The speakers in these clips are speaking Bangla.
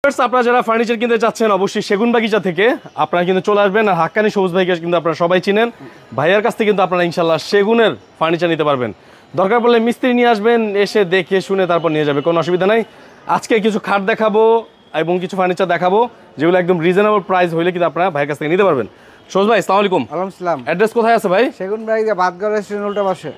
আপনারা যারা ফার্নিচার কিনতে চাচ্ছেন অবশ্যই সেগুন বাগিচা থেকে আপনারা কিন্তু চলে আসবেন। আর হাক্কানি সবুজ ভাইকে কিন্তু আপনারা সবাই চিনেন, ভাইয়ার কাছ থেকে কিন্তু আপনারা ইনশাল্লাহ সেগুনের ফার্নিচার নিতে পারবেন। দরকার পড়লে মিস্ত্রি নিয়ে আসবেন, এসে দেখে শুনে তারপর নিয়ে যাবে, কোনো অসুবিধা নাই। আজকে কিছু খাট দেখাবো এবং কিছু ফার্নিচার দেখাবো যেগুলো একদম রিজনেবল প্রাইস হইলে কিন্তু আপনারা ভাইয়ের কাছ থেকে নিতে পারবেন। সবুজ ভাই আসসালামু আলাইকুম। ওয়ালাইকুম আসসালাম। অ্যাড্রেস কোথায় আছে ভাই? সেগুন বাড়িতে ভাতঘর রেস্টুরেন্ট উল্টা পাশে।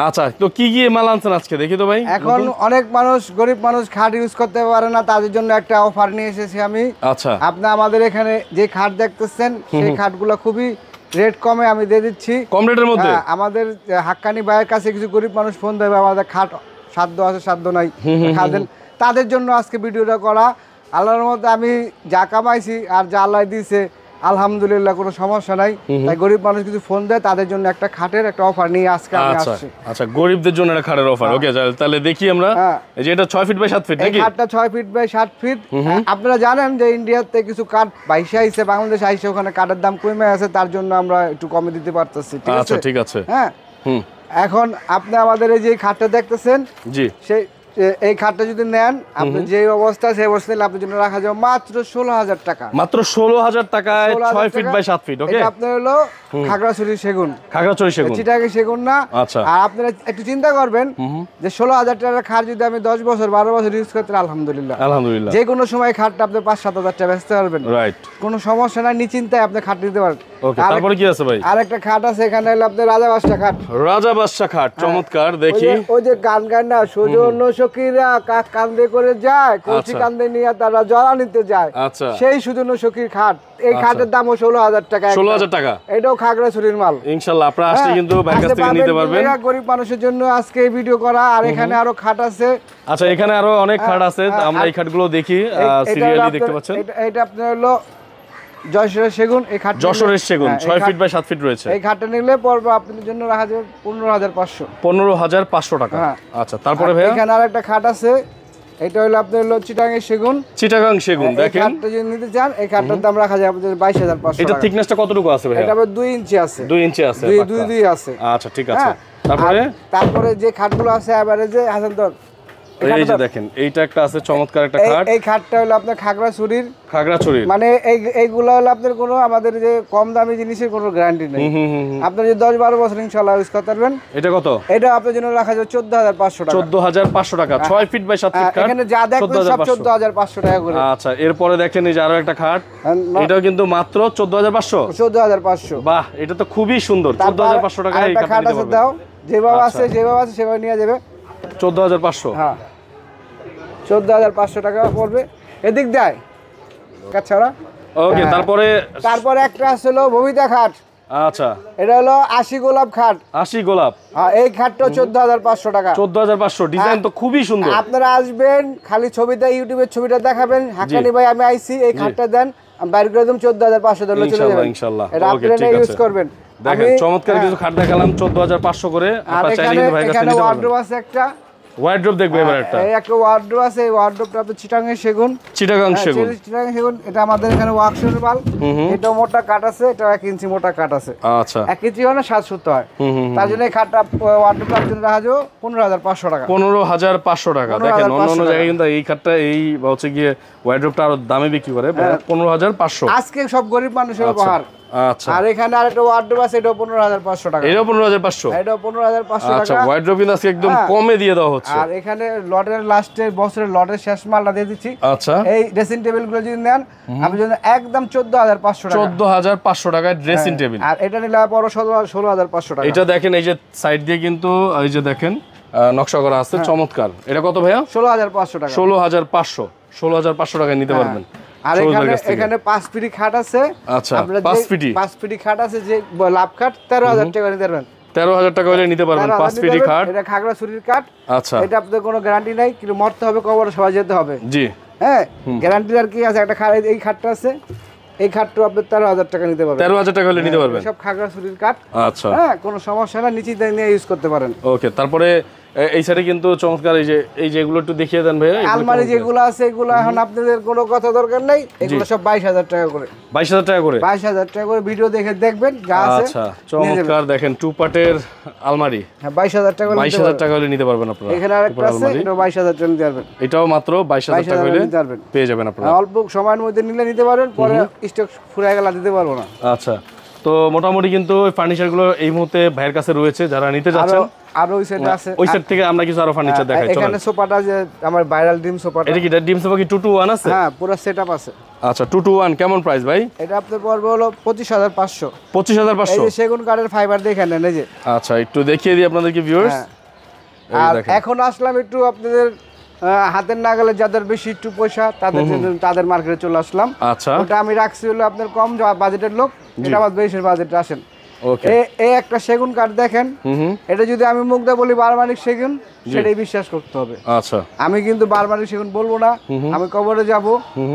আচ্ছা, তো কি কি মাল আনছেন আজকে দেখি তো ভাই। এখন অনেক মানুষ, গরিব মানুষ খাট ইউজ করতে পারে না, তাদের জন্য একটা অফার নিয়ে এসেছি আমি। আচ্ছা, আপনি আমাদের এখানে যে খাট দেখতেছেন সেই খাটগুলো খুবই রেট কমে আমি দিয়ে দিচ্ছি, কম রেটের মধ্যে। আমাদের হাক্কানি ভাইয়ের কাছে কিছু গরিব মানুষ ফোন দেবে, আমাদের খাট সাধ্য আছে সাধ্য নাই খাদেন, তাদের জন্য আজকে ভিডিওটা করা। আল্লাহর মধ্যে আমি যা কামাইছি আর যা আল্লাহ দিয়েছে আলহামদুলিল্লাহ, কোনো সমস্যা নাই। তাই গরিব মানুষ কিছু ফোন দেয়, তাদের জন্য একটা খাটের একটা অফার নিয়ে আজকে আমি আসছি। আচ্ছা, গরিবদের জন্য একটা খাটের অফার। ওকে, তাহলে দেখি আমরা। এই যে এটা 6 ফিট বাই 7 ফিট নাকি? এই খাটটা 6 ফিট বাই 7 ফিট। আপনারা জানেন যে ইন্ডিয়াতে কিছু কাঠ বাইশে আইছে, বাংলাদেশে আইছে, ওখানে কাঠের দাম কমে আছে, তার জন্য আমরা একটু কমে দিতে পারতেছি। ঠিক আছে? আচ্ছা, ঠিক আছে। হ্যাঁ, এখন আপনি আমাদের এই যে খাটটা দেখতেছেন, জি, সেই এই খাটটা যদি নেন, আপনি যে অবস্থা সেই অবস্থায় আপনার জন্য রাখা যাবে মাত্র 16,000 টাকা। মাত্র 16,000 টাকায় 6 ফিট বাই 7 ফিট। ওকে, এটা আপনার হলো খাগড়াছড়ি সেগুন। খাগড়াছড়ি সেগুন, চিটাগাং সেগুন না। আচ্ছা, আর আপনারা একটু চিন্তা করবেন যে 16,000 টাকার খাট যদি আমি 10 বছর 12 বছর ইউজ করতে, আলহামদুলিল্লাহ যে কোনো সময় খাটটা আপনি 5-7 হাজার টাকা বেচতে পারবেন। রাইট, কোনো সমস্যা নাই, নিশ্চিন্তায় আপনি খাট নিতে পারেন। ওকে, তারপরে কি আছে ভাই? আরেকটা খাট আছে এখানে, হলো আপনার রাজা বাদশা খাট। রাজা বাদশা খাট, চমৎকার। দেখি ওই যে গান গান না, সৌজন্য সখীরা কাক কান্দে করে যায়, কলসি কান্দে নিয়ে তারা জলা নিতে যায়। আচ্ছা, সেই সৌজন্য সখীর খাট। এই খাটের দামও 16,000 টাকা। 16,000 টাকা। এটাও খাগড়াছড়ির মাল। ইনশাআল্লাহ আপনারা আসলে কিন্তু ভাইয়ের কাছ থেকে নিতে পারবেন। গরিব মানুষের জন্য আজকে এই ভিডিও করা। আর এখানে আরো খাট আছে। আচ্ছা, এখানে আরো অনেক খাট আছে, আমরা এই খাটগুলো দেখি, সিরিয়ালি দেখতে পাচ্ছেন। এটা আপনার হলো যশোরের সেগুন। এই খাট যশোরের সেগুন 6 ফিট বাই 7 ফিট রয়েছে। এই খাটটা নিলে পড়বে আপনাদের জন্য রাখা যাবে 15,500। 15,500 টাকা। আচ্ছা, তারপরে ভাই এখানে আরেকটা খাট আছে, এটা হলো আপনার হলো চিটাগাং সেগুন। চিটাগাং সেগুন দেখেন, খাটটা যদি নিতে চান এই খাটটার দাম রাখা যাবে আপনাদের 22,500 টাকা। এটা থিকনেসটা কতটুকু আছে ভাই? এটা 2 ইঞ্চি আছে। 2 ইঞ্চি আছে, 2 আছে। আচ্ছা, ঠিক আছে। তারপরে যে খাটগুলো আছে এভারেজে হাসানদর, এই যে দেখেন, এইটা একটা আছে চমৎকার একটা খাট। এই খাটটা হলো আপনার খাগড়াছড়ির। মানে এইগুলো হলো আপনার কোনো আমাদের যে কম দামি জিনিসের কোনো গ্যারান্টি নেই। আপনি যদি 10-12 বছর ইনশাআল্লাহ ইউজ করতে পারবেন। এটা কত? এটা আপনার জন্য রাখা যাবে 14,500 টাকা। 14,500 টাকা 6 ফিট বাই 7 ফিট খাট। এখানে যা দেখবেন সব 14,500 টাকা করে। আচ্ছা, এরপরে দেখেন এই যে আরো একটা খাট, এটাও কিন্তু মাত্র 14,500। 14,500। বাহ, এটা তো খুবই সুন্দর। 14,500 টাকায় এই খাট নিতে পারবেন। দাও যেভাবে আছে সেভাবে নিয়ে যাবে। 14,500। হ্যাঁ, 14,500 টাকা পড়বে। এদিক দেয় কাছাড়া। ওকে, তারপরে একটা আসলো ভবিতা খাট। আচ্ছা, এটা হলো 80 গোলাপ খাট। 80 গোলাপ। এই খাটটা 14,500 টাকা। 14,500। ডিজাইন তো খুবই সুন্দর। আপনারা আসবেন, খালি ছবিটা, ইউটিউবের ছবিটা দেখাবেন, হাক্কানি ভাই আমি আইছি, এই খাটটা দেন, আমি বাইরে করে দিলাম 14,500 ধরে চলে যাবেন ইনশাআল্লাহ। এটা আপনারা ইউজ করবেন। দেখেন চমৎকার কিছু খাট দেখালাম 14,500 করে। আপনারা চাইলে কিন্তু ভাইয়ের কাছে নিতে পারবেন। ওয়ার্ডরোব আছে একটা। ওয়ার্ডরোব দেখবে এবার একটা। এই একটা ওয়ার্ডরোব আছে, এই ওয়ার্ডরোবটা আপনার চিটাগাং সেগুন। চিটাগাং সেগুন। এটা আমাদের এখানে ওয়ার্কশপের মাল। এটা মোটা কাট আছে, এটা 1 ইঞ্চি মোটা কাট আছে। আচ্ছা, 1 ইঞ্চি মানে 7 সুতো হয়। তার জন্য এই খাটটা ওয়ার্ডরোবটা আপনার রাখা যাবে 15,500 টাকা। 15,500 টাকা। দেখেন অন্য জায়গায় কিন্তু এই খাটটা এই হচ্ছে গিয়ে ওয়ার্ডরোবটা আরো দামে বিক্রি করে। 15,500 আজকে সব গরিব মানুষের উপহার। আচ্ছা, আর এখানে আরেকটা ওয়ার্ডরোব আছে, এটা 15,500 টাকা। এটা 15,500। এটা 15,500 টাকা। আচ্ছা, ওয়ার্ডরোব কিন্তু আজকে একদম কমে দিয়ে দেওয়া হচ্ছে। আর এখানে লটের লাস্টে বছরের লটের শেষ মালটা দিয়ে দিচ্ছি। আচ্ছা, এই ড্রেসিং টেবিল গুলো যদি নেন আপনার জন্য একদম 14,500 টাকা। 14,500 টাকায় ড্রেসিং টেবিল। আর এটা নিলে পড়ো 16,500 টাকা। এটা দেখেন এই যে সাইড দিয়ে কিন্তু এই যে দেখেন নকশা করা আছে, চমৎকার। এটা কত ভাইয়া? 16,500 টাকা। 16,500 টাকায় নিতে পারবেন। আর এখানে 5 ফিটি খাট আছে। আচ্ছা, 5 ফিটি খাট আছে, যে লাভ খাট 13,000 টাকা নিতে পারবেন। 13,000 টাকা হলে নিতে পারবেন 5 ফিটি খাট। এটা খাগড়াছড়ির কাঠ। আচ্ছা, এটা আপনাদের কোনো গ্যারান্টি নাই, কিন্তু মরতে হবে, কবরে সবাই যেতে হবে। জি হ্যাঁ, গ্যারান্টি আর কি আছে? একটা খাট, এই খাটটা আছে, এই খাটটা আপনার 13,000 টাকা নিতে পারবেন। 13,000 টাকা হলে নিতে পারবেন। সব খাগড়াছড়ির কাঠ। আচ্ছা, হ্যাঁ, কোনো সমস্যা না, নিচে নিয়ে ইউজ করতে পারেন। ওকে, তারপরে এই সাইডে কিন্তু চমৎকার এই যে এগুলো একটু দেখিয়ে দেন ভাইয়া। আলমারি যেগুলো আছে এগুলো এখন আপনাদের কোনো কথা দরকার নাই, এগুলো সব 22,000 টাকা করে। 22,000 টাকা করে? 22,000 টাকা করে, ভিডিও দেখে দেখবেন যা আছে। আচ্ছা চমৎকার, দেখেন 2 পার্টের আলমারি। হ্যাঁ 22,000 টাকা, 22,000 টাকা হলে নিতে পারবেন আপনারা। এখানে আরেকটা আছে, এটা 22,000 টাকা নিতে পারবেন। এটাও মাত্র 22,000 টাকা হলে পেয়ে যাবেন আপনারা। অল্প সময়ের মধ্যে নিলে নিতে পারবেন, পরে স্টক ফুরিয়ে গেলে দিতে পারবো না। আচ্ছা, তো মোটামুটি কিন্তু ফার্নিচার গুলো এই মুহূর্তে ভাইয়ের কাছে রয়েছে, যারা নিতে যাচ্ছেন। আর ওই সাইডে আছে, ওই সাইড থেকে আমরা কিছু আরো ফার্নিচার দেখাই। চলো, এখানে সোফাটা যে আমার ভাইরাল ড্রিম সোফাটা, এটা কি ড্রিম সোফা কি 2 to 1 আছে? হ্যাঁ পুরো সেটআপ আছে। আচ্ছা 2 to 1 কেমন প্রাইস ভাই? এটা আপনার পড়বে হলো 25,500। 25,500? এই যে সেগুন কাঠের ফাইবার দেখেন না, এই যে। আচ্ছা একটু দেখিয়ে দিই আপনাদেরকে ভিউয়ার্স। আর এখন আসলাম একটু আপনাদের হাতের নাগালে যাদের বেশি একটু পয়সা তাদের জন্য, তাদের মার্কেটে চলে আসলাম। আচ্ছা, ওটা আমি রাখছি হলো আপনার কম বাজেটের লোক, এটা আমার বেশির বাজেটে আসেন। ওকে, এই একটা সেগুন কাঠ দেখেন, এটা যদি আমি মুখ দিয়ে বলি বারমানিক সেগুন, সেটাই বিশ্বাস করতে হবে। আচ্ছা, আমি কিন্তু বারমানিক সেগুন বলবো না, আমি কবরে যাব,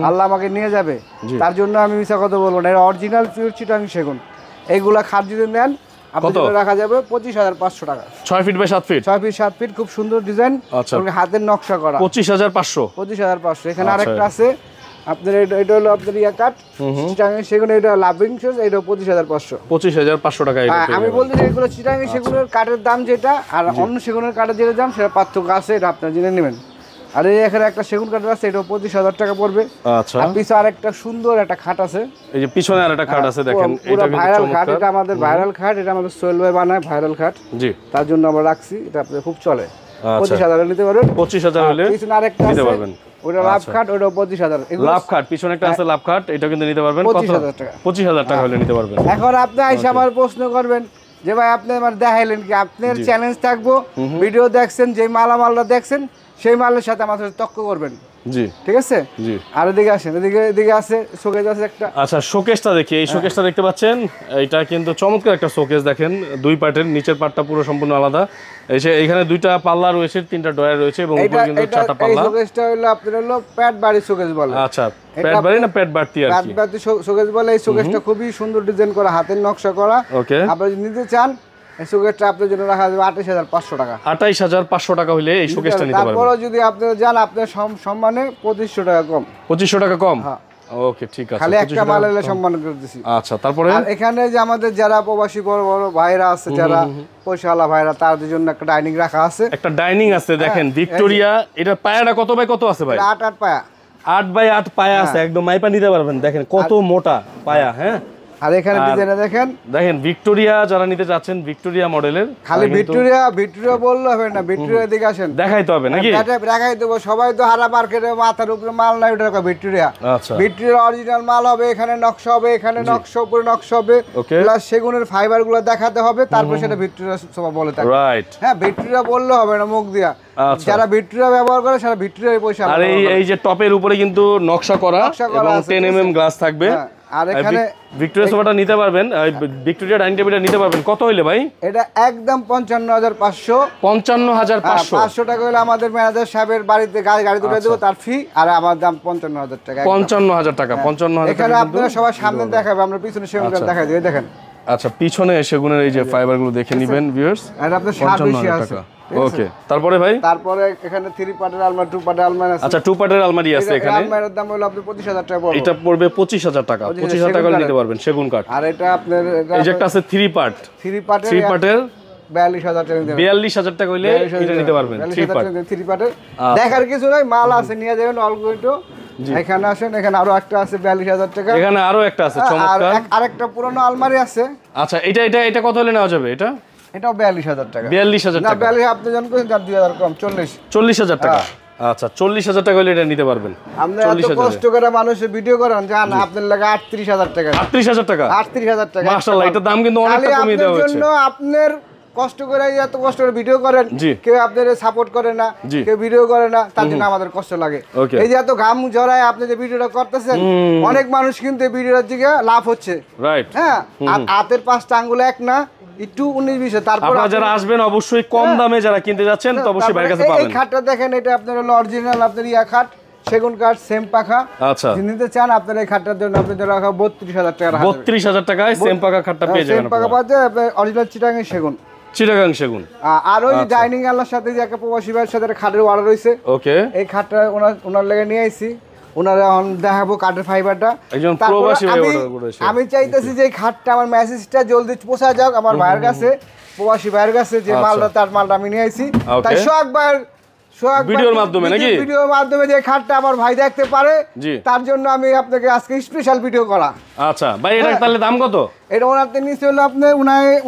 আল্লাহ আমাকে নিয়ে যাবে, তার জন্য আমি মিছা কথা বলবো না। এটা অরিজিনাল পিওর চিটাং সেগুন। এইগুলা খাট যদি নেন আপনাদের রাখা যাবে 25,500 টাকা। 6 feet by 7 feet, 6 feet 7 feet, খুব সুন্দর ডিজাইন, হাতের নকশা করা। 25,500? 25,500। এখানে আরেকটা আছে আপনার, এটা হলো আপনার ইয়া কাট চিটাং সেগুন, এটা লাভিং শোজ, এটা 25,500। 25,500 টাকা। আমি বলতে চাই এগুলো চিটাং সেগুনের কাঠের দাম যেটা আর অন্য সেগুনের কাঠের যেটা দাম সেটা পার্থক্য আছে, এটা আপনারা জেনে নেবেন। আর এই এখানে একটা সেগুন কাঠ আছে, এটা 25,000 টাকা পড়বে। আচ্ছা, আর পিছনে আরেকটা সুন্দর একটা খাট আছে, এই যে পিছনে আরেকটা খাট আছে দেখেন, এটা ভাইরাল খাট, এটা আমাদের ভাইরাল খাট, এটা আমাদের সোহেল ভাই বানায় ভাইরাল খাট। জি, তার জন্য আমরা রাখছি, এটা আপনাদের খুব চলে। 25,000 নিতে পারবেন। 25,000 হলে পিছনে আরেকটা নিতে পারবেন, ওটা লাভ খাট, ওটা 25,000। লাভ খাট পিছনে একটা আছে, লাভ খাট, এটা কিন্তু নিতে পারবেন 25,000 টাকা। 25,000 টাকা হলে নিতে পারবেন। এখন আপনি আইসা আমার প্রশ্ন করবেন যে ভাই আপনি আমার দেখাইলেন কি, আপনার চ্যালেঞ্জ থাকবো, ভিডিও দেখছেন, যে মালামালটা দেখছেন সেই মালের সাথে আমার সাথে তক্ক করবেন। জি, ঠিক আছে। জি, আর এদিকে আসেন, এদিকে আছে শোকেস আছে একটা। আচ্ছা শোকেসটা দেখি, এই শোকেসটা দেখতে পাচ্ছেন, এটা কিন্তু চমৎকার একটা শোকেস দেখেন, 2 পার্টের, নিচের পার্টটা পুরো সম্পূর্ণ আলাদা। এইখানে 2টা পাল্লা রয়েছে, 3টা ডয়ার রয়েছে এবং উপরে কিন্তু 4টা পাল্লা। এই শোকেসটা হলো আপনার হলো প্যাড বাড়ি শোকেস বলে। আচ্ছা, প্যাড বাড়ি না প্যাড বাড়তি আর কি, প্যাড বাড়তি শোকেস বলে। এই শোকেসটা খুবই সুন্দর ডিজাইন করা, হাতের নকশা করা। ওকে, আপনি যদি নিতে চান এই শোকেসটা আপনার জন্য রাখা যাবে 28,500 টাকা। 28,500 টাকা হলে এই শোকেসটা নিতে পারবেন। তারপরে যদি আপনি যান আপনার সম্মানে 2500 টাকা কম। 2500 টাকা কম? হ্যাঁ। ওকে ঠিক আছে, খালি একটা মাল এলে সম্মান করে দিছি। আচ্ছা, তারপরে আর এখানে যে আমাদের যারা প্রবাসী বড় বড় ভাইরা আছে, যারা পয়সাওয়ালা ভাইরা, তাদের জন্য একটা ডাইনিং রাখা আছে। একটা ডাইনিং আছে দেখেন, ভিক্টোরিয়া। এটা পায়াটা কত বাই কত আছে ভাই? 8 পায়া, 8 বাই 8 পায়া আছে, একদম মাইপা নিতে পারবেন। দেখেন কত মোটা পায়া। হ্যাঁ, আর এখানে ডিজাইনে দেখেন ভিক্টোরিয়া, যারা নিতে চাচ্ছেন ভিক্টোরিয়া মডেলের। খালি ভিক্টোরিয়া বললে হবে না, ভিক্টোরিয়ার দিকে আসেন, দেখাইতে হবে নাকি? দেখাই দেবো। সবাই তো হারা মার্কেটে মাথার উপরে মাল নাই, ওটা ভিক্টোরিয়া। আচ্ছা, ভিক্টোরিয়া অরিজিনাল মাল হবে, এখানে নকশা হবে, এখানে নকশা উপরে নকশা হবে, প্লাস সেগুনের ফাইবার গুলো দেখাতে হবে, তারপর সেটা ভিক্টোরিয়া সোফা বলে থাকে। রাইট, হ্যাঁ, ভিক্টোরিয়া বললে হবে না মুখ দিয়া। যারা ভিক্টোরিয়া ব্যবহার করে সেটা ভিক্টোরিয়ার পয়সা। আর এই যে টপের উপরে কিন্তু নকশা করা এবং 10 mm গ্লাস থাকবে। আর এখানে ভিক্টোরিয়া সোফাটা নিতে পারবেন, ভিক্টোরিয়া ডাইনিং টেবিলটা নিতে পারবেন। কত হইলে ভাই? এটা একদম 55,500। 55,500 টাকা হলে আমাদের ম্যানেজার সাহেবের বাড়িতে গাড়ি তুলে দেবো, তার ফি। আর আমার দাম 55,000 টাকা। 55,000 টাকা। 55,000 এখানে আপনারা সবাই সামনে দেখাবে, আমরা পিছনে সেগুন দেখাই দিই। দেখেন, আচ্ছা, পিছনে সেগুনের এই যে ফাইবারগুলো দেখে নেবেন ভিউয়ার্স। আর আপনার 55,000 টাকা। ওকে, তারপরে ভাই? তারপরে এখানে 3 পার্টের আলমারি, 2 পার্টের আলমারি আছে। আচ্ছা, 2 পার্টের আলমারি আছে এখানে। আলমারির দাম হলো আপনি 25,000 টাকা পড়বে। এটা পড়বে 25,000 টাকা। 25,000 টাকা নিতে পারবেন সেগুন কাঠ। আর এটা আপনার এই যে একটা আছে 3 পার্টের 42,000 টাকা নিতে পারবেন। 42,000 টাকা হইলে এটা নিতে পারবেন 3 পার্টের। দেখার কিছু নাই, মাল আছে, নিয়ে যাবেন অল্প একটু। এখানে আসেন, এখানে আরো একটা আছে 42,000 টাকা। এখানে আরো একটা আছে চমৎকার, আরেকটা পুরনো আলমারি আছে। আচ্ছা, এটা কত হলে নেওয়া যাবে? এটাও 42,000 টাকা। 42,000 টাকা? না, 42 আপনি জানেন কোন 2,000 কম, 40,000 টাকা। আচ্ছা, 40,000 টাকা হলে এটা নিতে পারবেন। আমরা এত কষ্ট করে মানুষের ভিডিও করেন, জান আপনার লাগে 38,000 টাকা। 38,000 টাকা? 38,000 টাকা। মাশাআল্লাহ, এটা দাম কিন্তু অনেকটা কমিয়ে দেওয়া হয়েছে। জন্য আপনার কষ্ট করে, এত কষ্ট করে ভিডিও করেন, কেউ আপনাদের সাপোর্ট করে না, কেউ ভিডিও করে না, তার জন্য আমাদের কষ্ট লাগে। এই যে এত ঘাম ঝরায় আপনি যে ভিডিওটা করতেছেন, অনেক মানুষ কিন্তু এই ভিডিওটার দিকে লাভ হচ্ছে। রাইট, হ্যাঁ। আর হাতের 5টা আঙ্গুল এক না, একটু 19-20। তারপর আপনারা যারা আসবেন অবশ্যই কম দামে যারা কিনতে যাচ্ছেন তো অবশ্যই ভাইয়ের কাছে পাবেন। এই খাটটা দেখেন, এটা আপনার হলো অরিজিনাল আপনার ইয়া খাট, সেগুন কাঠ, সেম পাখা। আচ্ছা, যদি নিতে চান আপনারা এই খাটটার জন্য আপনাদের রাখা 32,000 টাকা। 32,000 টাকায় সেম পাখা খাটটা পেয়ে যাবেন। সেম পাখা পাওয়া যায়, অরিজিনাল চিটাগাং সেগুন। চিটাগাং সেগুন। আর ওই ডাইনিং আল্লাহর সাথে যে একটা প্রবাসী ভাইয়ের সাথে খাটের অর্ডার হইছে, ওকে, এই খাটটা ওনার লেগে নিয়ে আইছি, ওনারা দেখাবো কাঠের ফাইবারটা। একজন প্রবাসী ভাই অর্ডার করেছে। আমি চাইতেছি যে এই খাটটা আমার মেসেজটা জলদি পৌঁছা যাক আমার ভাইয়ের কাছে, প্রবাসী ভাইয়ের কাছে, যে মালটা তার মালটা আমি নিয়ে আইছি। তাই সোহাগ ভাইয়ের ভিডিওর মাধ্যমে নাকি ভিডিওর মাধ্যমে যে খাটটা আমার ভাই দেখতে পারে, তার জন্য আমি আপনাকে আজকে স্পেশাল ভিডিও করা। আচ্ছা ভাই, এটা তাহলে দাম কত? এটা ওনারতে নিচে হলো আপনি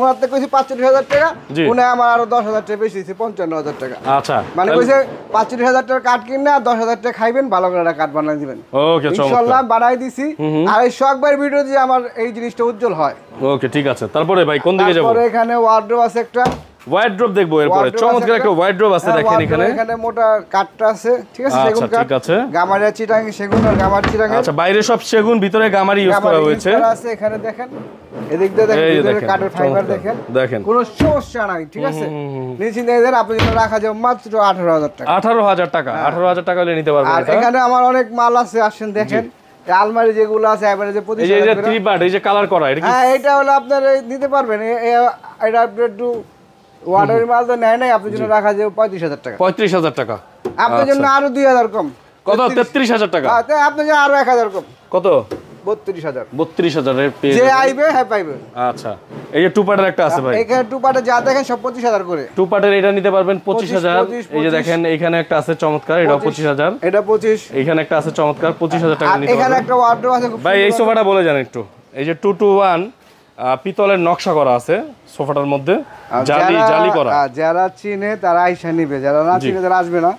ওনারতে কইছি 45,000 টাকা, উনি আমার আরো 10,000 টাকা বেশি দিয়েছে, 55,000 টাকা। আচ্ছা, মানে কইছে 45,000 টাকা কাঠ কিনে আর 10,000 টাকা খাইবেন, ভালো করে একটা কাঠ বানাই দিবেন। ওকে, ইনশাআল্লাহ বানাই দিছি। আর এই শখ ভাইয়ের ভিডিও দিয়ে আমার এই জিনিসটা উজ্জ্বল হয়। ওকে, ঠিক আছে। তারপরে ভাই কোন দিকে যাব? তারপরে এখানে ওয়ার্ডরোব আছে একটা, ওয়ার্ডরোব দেখবো, এরপরে চমৎকার একটা ওয়ার্ডরোব আছে দেখেন এখানে। এখানে মোটা কাঠটা আছে, ঠিক আছে, সেগুন কাঠ, ঠিক আছে, গামারিয়া চিটাং সেগুন আর গামার চিটাং। আচ্ছা, বাইরে সব সেগুন, ভিতরে গামারি ইউজ করা হয়েছে। আছে এখানে দেখেন, এদিক দিয়ে দেখেন, ভিতরে কাঠের ফাইবার দেখেন, দেখেন কোনো সমস্যা নাই, ঠিক আছে। নিশ্চিন্তে এদের আপনি জন্য রাখা যাবে মাত্র 18,000 টাকা। 18,000 টাকা, 18,000 টাকা হলে নিতে পারবেন। আর এখানে আমার অনেক মাল আছে, আসেন দেখেন। আলমারি যেগুলো আছে এভারেজে 25,000 এই যে থ্রি পার্ট, এই যে কালার করা, এটা কি? হ্যাঁ, এটা হলো আপনার নিতে পারবেন। এটা একটু ওয়াটার মাল তো নেয় নাই, আপনার জন্য রাখা যাবে 35,000 টাকা। 35,000 টাকা আপনার জন্য আরো 2,000 কম। কত? 33,000 টাকা। আপনার জন্য আরো 1,000 কম। কত? 32,000। 32,000 এর পেয়ে যে আইবে হ্যাঁ পাইবে। আচ্ছা, এই যে টু পার্টের একটা আছে ভাই, এখানে টু পার্টে যা দেখেন সব 25,000 করে। টু পার্টের এটা নিতে পারবেন 25,000। এই যে দেখেন এখানে একটা আছে চমৎকার, এটা 25,000। এটা 25। এখানে একটা আছে চমৎকার, 25,000 টাকা নিতে পারবেন। এখানে একটা ওয়ার্ডরোব আছে ভাই, এই সোফাটা বলে যান একটু। এই যে 221 পিতলের নকশা করা আছে সোফাটার মধ্যে, জালি করা। যারা চিনে তারা আইসা নিবে, যারা না চিনে তারা আসবে না।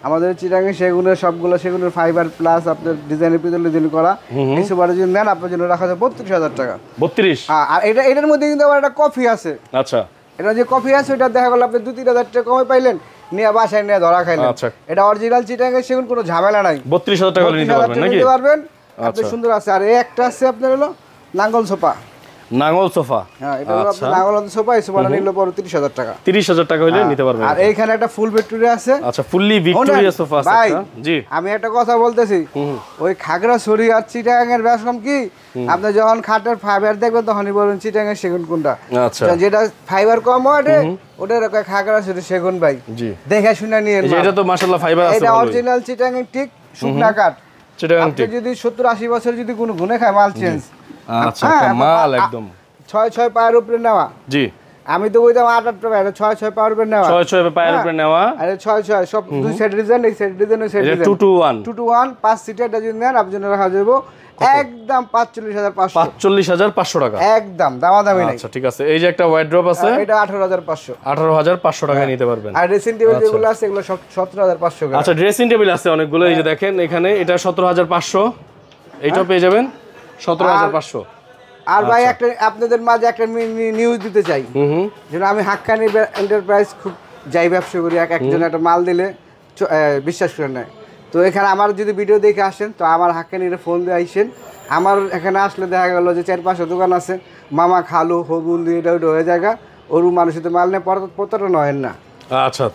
আমাদের চিটাঙ্গে সেগুনের সবগুলো সেগুনের ফাইবার প্লাস আপনার ডিজাইনের পিতল ডিজাইন করা। এই সোফাটা যদি নেন আপনার জন্য রাখা যাবে 32,000 টাকা। 32? আর এটার মধ্যে কিন্তু আবার একটা কফি আছে। আচ্ছা, এটা যে কফি আছে ওটা দেখা গেল আপনি 2-3,000 টাকা কমে পাইলেন, নিয়ে বাসায় নিয়ে ধরা খাইলেন। এটা অরিজিনাল চিটাঙ্গে সেগুন, কোনো ঝামেলা নাই। 32,000 টাকা হলে নিতে পারবেন নাকি? নিতে পারবেন, আপনি সুন্দর আছে। আর এই একটা আছে আপনার হলো নাঙ্গল সোফা। নাঙ্গল সোফা, হ্যাঁ, এটা হলো আপনার নাঙ্গল সোফা। এই সোফাটা নিলে পড়ো 30,000 টাকা। 30,000 টাকা হলে নিতে পারবেন। আর এইখানে একটা ফুল ভিক্টোরিয়া আছে। আচ্ছা, ফুললি ভিক্টোরিয়া সোফা আছে একটা। জি, আমি একটা কথা বলতেছি, ওই খাগড়াছড়ি আর চিটাগাংয়ের ব্যাপার কি, আপনি যখন খাটের ফাইবার দেখবেন তখনই বলবেন চিটাগাং সেগুন কোনটা। আচ্ছা, যেটা ফাইবার কম হয় ওটা খাগড়াছড়ি সেগুন ভাই। জি, দেখে শুনে নিয়ে। এটা তো মাশাআল্লাহ ফাইবার আছে, এটা অরিজিনাল চিটাগাং ঠিক শুকনা কাঠ। চিটাগাং ঠিক যদি 70-80 বছর যদি কোনো গুনে খায় মাল চেঞ্জ। আচ্ছা, মাল একদম 6 পায়ের উপরে নেওয়া। জি, আমি তো কইতাম 8 পায়ের, 6 পায়ের উপরে নেওয়া, 6 পায়ের উপরে নেওয়া। আরে 6 সব দুই সাইড ডিজাইন, এই সাইড ডিজাইন, ওই সাইড ডিজাইন। 221 5 সিটার যদি নেন আপনার জন্য রাখা যাবে একদম 45,500। 45,500 টাকা একদম, দামাদামি নাই। আচ্ছা, ঠিক আছে। এই যে একটা ওয়ার্ডরোব আছে, এটা 18,500। 18,500 টাকায় নিতে পারবেন। আর ড্রেসিং টেবিল যেগুলো আছে এগুলো সব 17,500 টাকা। আচ্ছা, ড্রেসিং টেবিল আছে অনেকগুলো। এই যে দেখেন এখানে এটা 17,500, এইটাও পেয়ে যাবেন 17,500। আর ভাই একটা আপনাদের মাঝে একটা নিউজ দিতে চাই, যেন আমি হাক্কানি এন্টারপ্রাইজ খুব যাই ব্যবসা করি, একজন একটা মাল দিলে বিশ্বাস করে নেয়। তো এখানে আমার যদি ভিডিও দেখে আসেন তো আমার হাক্কানির ফোন দিয়ে আইসেন। আমার এখানে আসলে দেখা গেল যে 4-5 দোকান আছে, মামা খালু হবুন্দি এটা ওটা হয়ে জায়গা, ওরু মানুষের মাল নেই, প্রতারণা হয় না। আচ্ছা,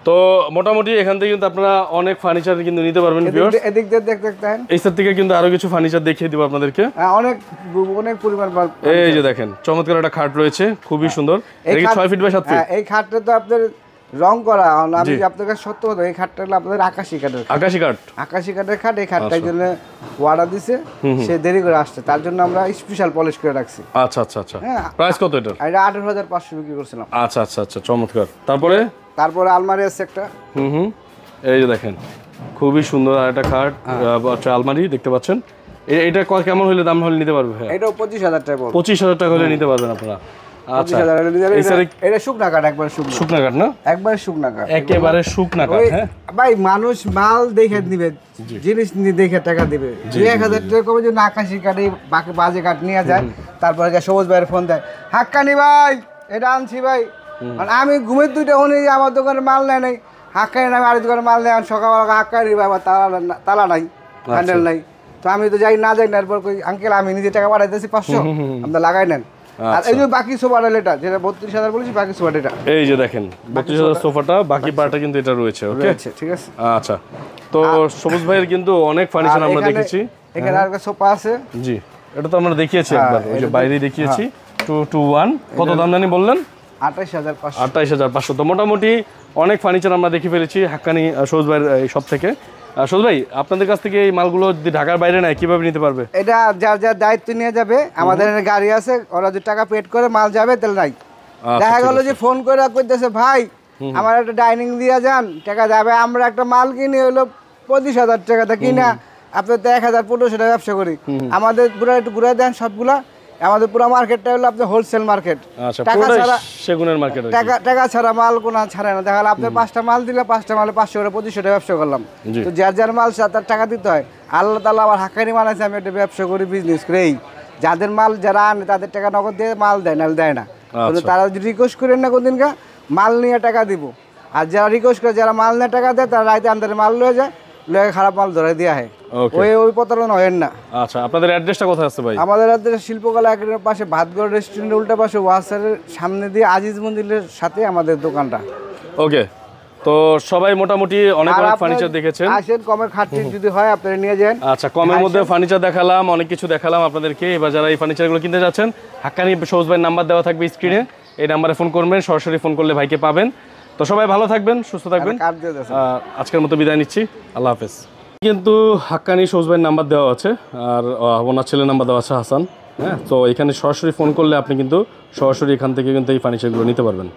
তো মোটামুটি এখান থেকে কিন্তু আপনারা অনেক ফার্নিচার কিন্তু নিতে পারবেন। এদিক দিয়ে দেখতেন, এই সাইড থেকে কিন্তু আরো কিছু ফার্নিচার দেখিয়ে দিব আপনাদেরকে। অনেক অনেক পরিমাণ। এই যে দেখেন চমৎকার একটা খাট রয়েছে, খুবই সুন্দর। এটা 6 ফিট বাই 7 ফিট। এই খাটটা তো আপনার রং করা, আমি আপনাদের সত্য কথা, এই খাটটা হলো আপনাদের আকাশি কাঠের। আকাশি কাঠের খাট। এই খাটটার জন্য অর্ডার দিছে, সে দেরি করে আসছে, তার জন্য আমরা স্পেশাল পলিশ করে রাখছি। আচ্ছা আচ্ছা আচ্ছা, প্রাইস কত এটা? এটা 18,500 বিক্রি করছিলাম। আচ্ছা আচ্ছা আচ্ছা, চমৎকার। তারপরে আলমারি আছে একটা। এই যে দেখেন খুবই সুন্দর আর একটা খাট, আলমারি দেখতে পাচ্ছেন। এটা কেমন হলে দাম হলে নিতে পারবে? এটা 25,000 টাকা। 25,000 টাকা হলে নিতে পারবেন আপনারা। আচ্ছা, এটা শুকনা কাঠ, একবারে শুকনা কাঠ না, একবারে শুকনা কাঠ, একেবারে শুকনা কাঠ। হ্যাঁ ভাই, মানুষ মাল দেখে নিবে, জিনিস দেখে টাকা দিবে। 1,000 টাকা কমে যদি আকাশি কাঠে বাকি বাজে কাঠ নিয়ে যায়, তারপরে সবুজ ভাইয়ের ফোন দেয়, হাক্কানি ভাই এটা আনছি ভাই। আমি ঘুমের 2টা হলে আমার দোকানে মাল নেয় নাই, হাক্কানি নামে আর দোকানে মাল নেয়, সকালবেলা হাক্কানি ভাই আমার তালা নাই, হ্যান্ডেল নাই। তো আমি তো যাই না এরপর আঙ্কেল আমি নিজে টাকা পাঠাইতেছি 500, আপনার লাগাই নেন। আর এই যে বাকি সোফাটা, এটা যেটা 32,000 বলেছি, বাকি সোফাটা এটা। এই যে দেখেন 32,000 সোফাটা, বাকি পার্টটা কিন্তু এটা রয়েছে। ওকে, ঠিক আছে। আচ্ছা, তো সবুজ ভাইয়ের কিন্তু অনেক ফার্নিচার আমরা দেখেছি। এখানে আরেকটা সোফা আছে। জি, এটা তো আমরা দেখিয়েছি একবার, ওই যে বাইরে দেখিয়েছি 221। কত দাম জানি বললেন? 28500। 28500। তো মোটামুটি অনেক ফার্নিচার আমরা দেখে ফেলেছি হাক্কানি সবুজ ভাইয়ের এই সব থেকে। সবুজ ভাই, আপনাদের কাছ থেকে এই মালগুলো যদি ঢাকার বাইরে নেয় কিভাবে নিতে পারবে? এটা যার যার দায়িত্ব নিয়ে যাবে, আমাদের এখানে গাড়ি আছে, ওরা যদি টাকা পেড করে মাল যাবে তাহলে নাই। দেখা গেল যে ফোন করে কইতেছে ভাই আমার একটা ডাইনিং দিয়ে যান, টাকা যাবে, আমরা একটা মাল কিনি হলো 25000 টাকাতে কিনা আপনার তো 1000-1500 টাকা ব্যবসা করি। আমাদের পুরো একটু ঘুরে দেন সবগুলা, আমাদের পুরো মার্কেটটা হলো আপনার হোলসেল মার্কেট। টাকা ছাড়া সেগুনের মার্কেট, টাকা ছাড়া মাল কোনো ছাড়ে না। দেখা গেল আপনার 5টা মাল দিলে 5টা মালে 500 করে 2500 টাকা ব্যবসা করলাম। তো যার যার মাল তার টাকা দিতে হয়। আল্লাহ তাআলা আবার হাক্কানি বানাইছে আমি একটা ব্যবসা করি, বিজনেস করি। এই যাদের মাল যারা আনে তাদের টাকা নগদ দিয়ে মাল দেয়, নাহলে দেয় না। তারা যদি রিকোয়েস্ট করেন না কোনদিনকা মাল নিয়ে টাকা দিব, আর যারা রিকোয়েস্ট করে যারা মাল নিয়ে টাকা দেয় তারা রাইতে আন্দারে মাল লয়ে যায়, লয়ে খারাপ মাল ধরে দেওয়া হয়। ওই প্রতারণা হয় না। আচ্ছা, আপনাদের অ্যাড্রেসটা কোথায় আছে ভাই? আমাদের অ্যাড্রেস শিল্পকলা একাডেমির পাশে ভাতগড় রেস্টুরেন্টের উল্টা পাশে ওয়াসারের সামনে দিয়ে আজিজ মন্দিরের সাথে আমাদের দোকানটা। ওকে, তো সবাই মোটামুটি অনেক ফার্নিচার দেখেছেন। আসেন, কমের খাটটি যদি হয় আপনারা নিয়ে যান। আচ্ছা, কমের মধ্যে ফার্নিচার দেখালাম, অনেক কিছু দেখালাম আপনাদেরকে। এবার যারা এই ফার্নিচারগুলো কিনতে যাচ্ছেন, হাক্কানি সবুজ ভাইয়ের নাম্বার দেওয়া থাকবে স্ক্রিনে, এই নাম্বারে ফোন করবেন, সরাসরি ফোন করলে ভাইকে পাবেন। তো সবাই ভালো থাকবেন, সুস্থ থাকবেন। আজকের মতো বিদায় নিচ্ছি, আল্লাহ হাফেজ। কিন্তু হাক্কানি সবুজ ভাইয়ের নাম্বার দেওয়া আছে, আর ওনার ছেলের নাম্বার দেওয়া আছে হাসান। হ্যাঁ, তো এখানে সরাসরি ফোন করলে আপনি কিন্তু সরাসরি এখান থেকে কিন্তু এই ফার্নিচারগুলো নিতে পারবেন।